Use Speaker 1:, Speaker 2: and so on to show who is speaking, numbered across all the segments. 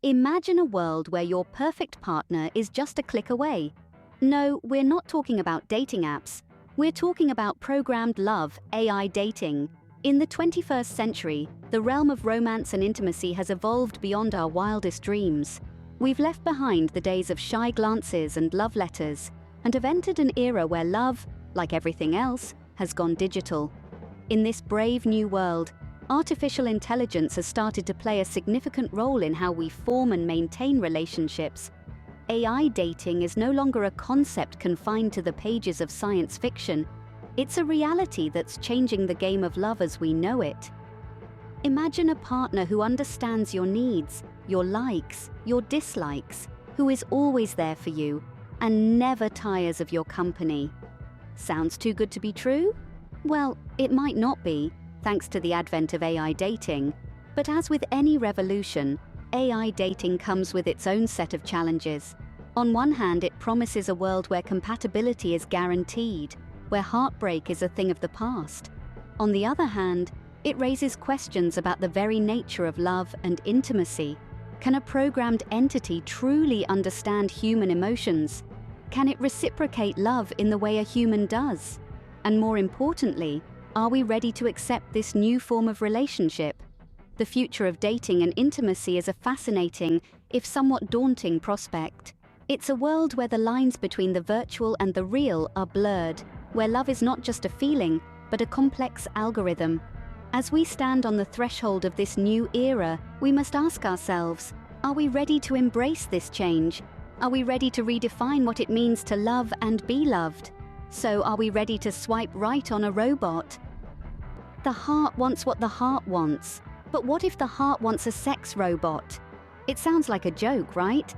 Speaker 1: Imagine a world where your perfect partner is just a click away. No, we're not talking about dating apps. We're talking about programmed love, AI dating. In the 21st century, the realm of romance and intimacy has evolved beyond our wildest dreams. We've left behind the days of shy glances and love letters, and have entered an era where love, like everything else, has gone digital. In this brave new world, artificial intelligence has started to play a significant role in how we form and maintain relationships. AI dating is no longer a concept confined to the pages of science fiction. It's a reality that's changing the game of love as we know it. Imagine a partner who understands your needs, your likes, your dislikes, who is always there for you and never tires of your company. Sounds too good to be true? Well, it might not be, thanks to the advent of AI dating. But as with any revolution, AI dating comes with its own set of challenges. On one hand, it promises a world where compatibility is guaranteed, where heartbreak is a thing of the past. On the other hand, it raises questions about the very nature of love and intimacy. Can a programmed entity truly understand human emotions? Can it reciprocate love in the way a human does? And more importantly, are we ready to accept this new form of relationship? The future of dating and intimacy is a fascinating, if somewhat daunting, prospect. It's a world where the lines between the virtual and the real are blurred, where love is not just a feeling, but a complex algorithm. As we stand on the threshold of this new era, we must ask ourselves, are we ready to embrace this change? Are we ready to redefine what it means to love and be loved? So are we ready to swipe right on a robot? The heart wants what the heart wants. But what if the heart wants a sex robot? It sounds like a joke, right?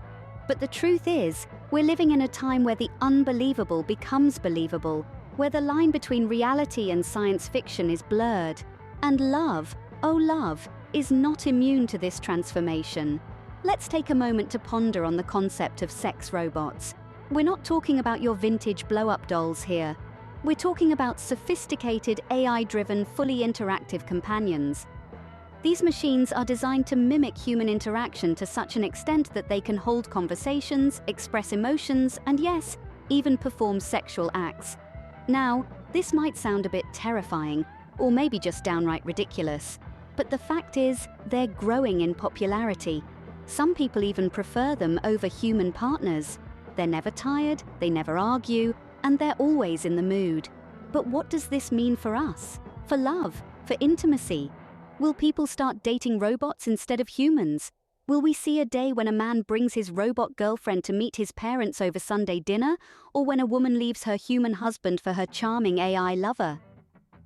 Speaker 1: But the truth is, we're living in a time where the unbelievable becomes believable, where the line between reality and science fiction is blurred. And love, oh love, is not immune to this transformation. Let's take a moment to ponder on the concept of sex robots. We're not talking about your vintage blow-up dolls here. We're talking about sophisticated, AI-driven, fully interactive companions. These machines are designed to mimic human interaction to such an extent that they can hold conversations, express emotions, and yes, even perform sexual acts. Now, this might sound a bit terrifying, or maybe just downright ridiculous, but the fact is, they're growing in popularity. Some people even prefer them over human partners. They're never tired, they never argue, and they're always in the mood. But what does this mean for us? For love? For intimacy? Will people start dating robots instead of humans? Will we see a day when a man brings his robot girlfriend to meet his parents over Sunday dinner, or when a woman leaves her human husband for her charming AI lover?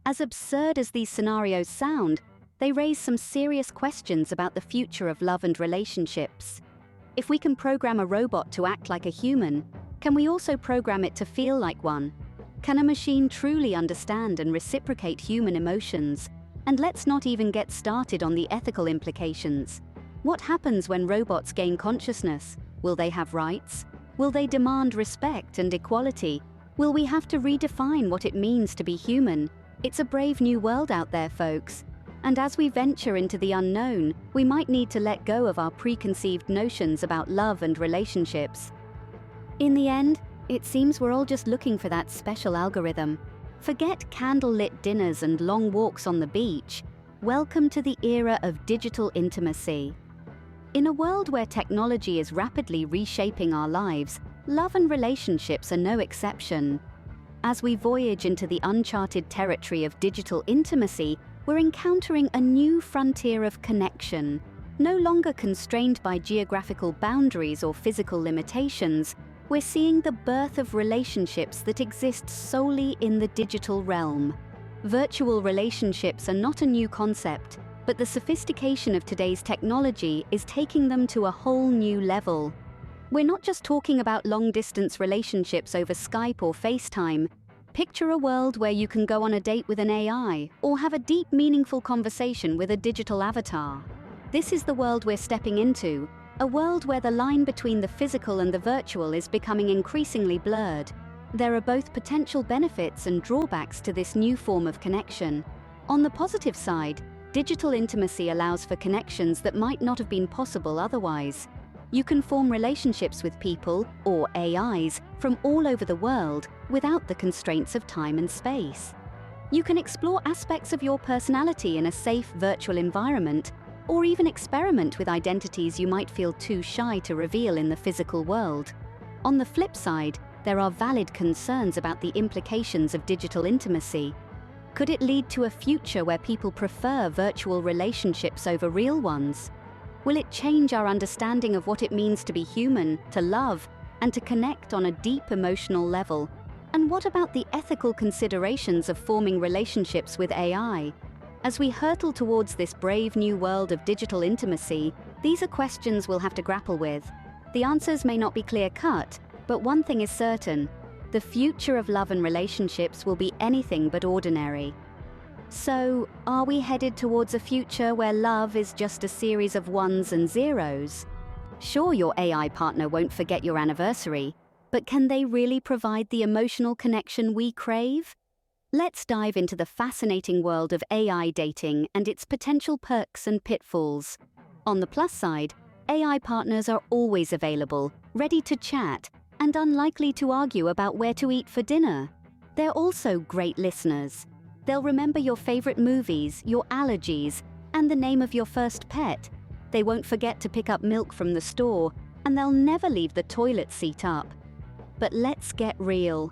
Speaker 1: As absurd as these scenarios sound, they raise some serious questions about the future of love and relationships. If we can program a robot to act like a human, can we also program it to feel like one? Can a machine truly understand and reciprocate human emotions? And let's not even get started on the ethical implications. What happens when robots gain consciousness? Will they have rights? Will they demand respect and equality? Will we have to redefine what it means to be human? It's a brave new world out there, folks. And as we venture into the unknown, we might need to let go of our preconceived notions about love and relationships. In the end, it seems we're all just looking for that special algorithm. Forget candlelit dinners and long walks on the beach. Welcome to the era of digital intimacy. In a world where technology is rapidly reshaping our lives, love and relationships are no exception. As we voyage into the uncharted territory of digital intimacy, we're encountering a new frontier of connection. No longer constrained by geographical boundaries or physical limitations, we're seeing the birth of relationships that exist solely in the digital realm. Virtual relationships are not a new concept, but the sophistication of today's technology is taking them to a whole new level. We're not just talking about long-distance relationships over Skype or FaceTime. Picture a world where you can go on a date with an AI, or have a deep, meaningful conversation with a digital avatar. This is the world we're stepping into, a world where the line between the physical and the virtual is becoming increasingly blurred. There are both potential benefits and drawbacks to this new form of connection. On the positive side, Digital intimacy allows for connections that might not have been possible otherwise. You can form relationships with people, or AIs, from all over the world without the constraints of time and space. You can explore aspects of your personality in a safe virtual environment, or even experiment with identities you might feel too shy to reveal in the physical world. On the flip side, there are valid concerns about the implications of digital intimacy. Could it lead to a future where people prefer virtual relationships over real ones? Will it change our understanding of what it means to be human, to love, and to connect on a deep emotional level? And what about the ethical considerations of forming relationships with AI? As we hurtle towards this brave new world of digital intimacy, these are questions we'll have to grapple with. The answers may not be clear-cut, but one thing is certain: the future of love and relationships will be anything but ordinary. So, are we headed towards a future where love is just a series of ones and zeros? Sure, your AI partner won't forget your anniversary, but can they really provide the emotional connection we crave? Let's dive into the fascinating world of AI dating and its potential perks and pitfalls. On the plus side, AI partners are always available, ready to chat, and unlikely to argue about where to eat for dinner. They're also great listeners. They'll remember your favorite movies, your allergies, and the name of your first pet. They won't forget to pick up milk from the store, and they'll never leave the toilet seat up. But let's get real.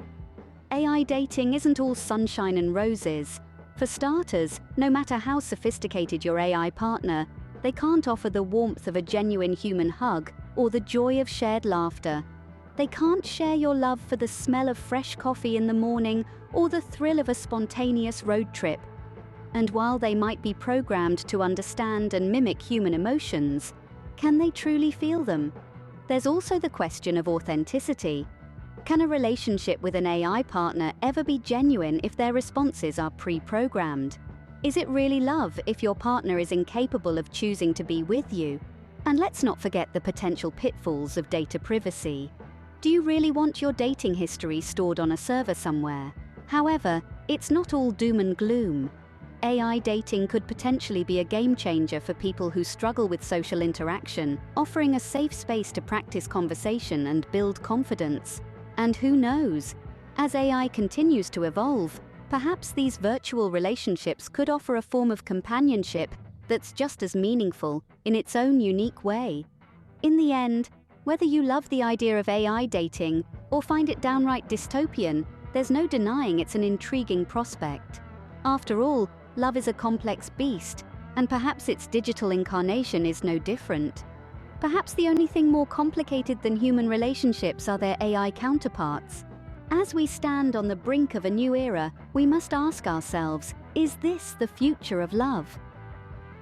Speaker 1: AI dating isn't all sunshine and roses. For starters, no matter how sophisticated your AI partner, they can't offer the warmth of a genuine human hug or the joy of shared laughter. They can't share your love for the smell of fresh coffee in the morning or the thrill of a spontaneous road trip. And while they might be programmed to understand and mimic human emotions, can they truly feel them? There's also the question of authenticity. Can a relationship with an AI partner ever be genuine if their responses are pre-programmed? Is it really love if your partner is incapable of choosing to be with you? And let's not forget the potential pitfalls of data privacy. Do you really want your dating history stored on a server somewhere? However, it's not all doom and gloom. AI dating could potentially be a game changer for people who struggle with social interaction, offering a safe space to practice conversation and build confidence. And who knows? As AI continues to evolve, perhaps these virtual relationships could offer a form of companionship that's just as meaningful in its own unique way. In the end, whether you love the idea of AI dating or find it downright dystopian, there's no denying it's an intriguing prospect. After all, love is a complex beast, and perhaps its digital incarnation is no different. Perhaps the only thing more complicated than human relationships are their AI counterparts. As we stand on the brink of a new era, we must ask ourselves, is this the future of love?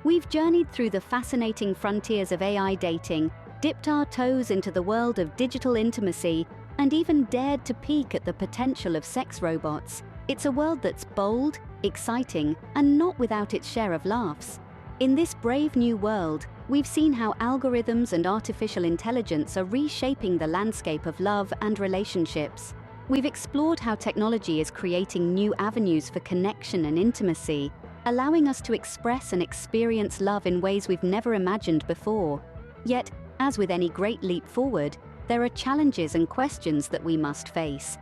Speaker 1: We've journeyed through the fascinating frontiers of AI dating, dipped our toes into the world of digital intimacy, and even dared to peek at the potential of sex robots. It's a world that's bold, exciting, and not without its share of laughs. In this brave new world, we've seen how algorithms and artificial intelligence are reshaping the landscape of love and relationships. We've explored how technology is creating new avenues for connection and intimacy, allowing us to express and experience love in ways we've never imagined before. Yet, as with any great leap forward, there are challenges and questions that we must face.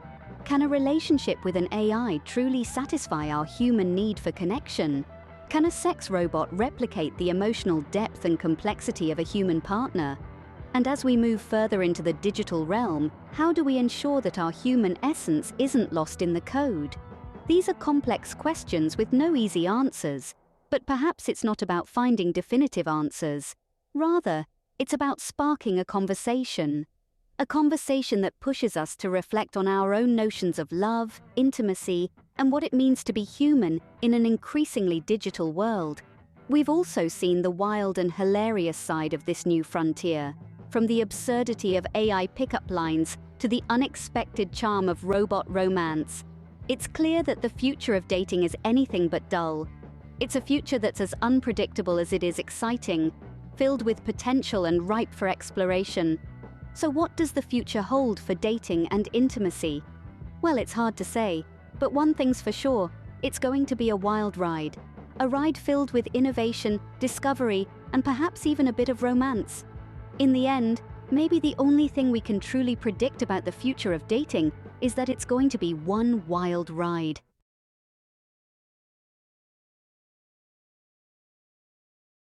Speaker 1: Can a relationship with an AI truly satisfy our human need for connection? Can a sex robot replicate the emotional depth and complexity of a human partner? And as we move further into the digital realm, how do we ensure that our human essence isn't lost in the code? These are complex questions with no easy answers, but perhaps it's not about finding definitive answers. Rather, it's about sparking a conversation that pushes us to reflect on our own notions of love, intimacy, and what it means to be human in an increasingly digital world. We've also seen the wild and hilarious side of this new frontier, from the absurdity of AI pickup lines to the unexpected charm of robot romance. It's clear that the future of dating is anything but dull. It's a future that's as unpredictable as it is exciting, filled with potential and ripe for exploration. So what does the future hold for dating and intimacy? Well, it's hard to say, but one thing's for sure, it's going to be a wild ride. A ride filled with innovation, discovery, and perhaps even a bit of romance. In the end, maybe the only thing we can truly predict about the future of dating is that it's going to be one wild ride.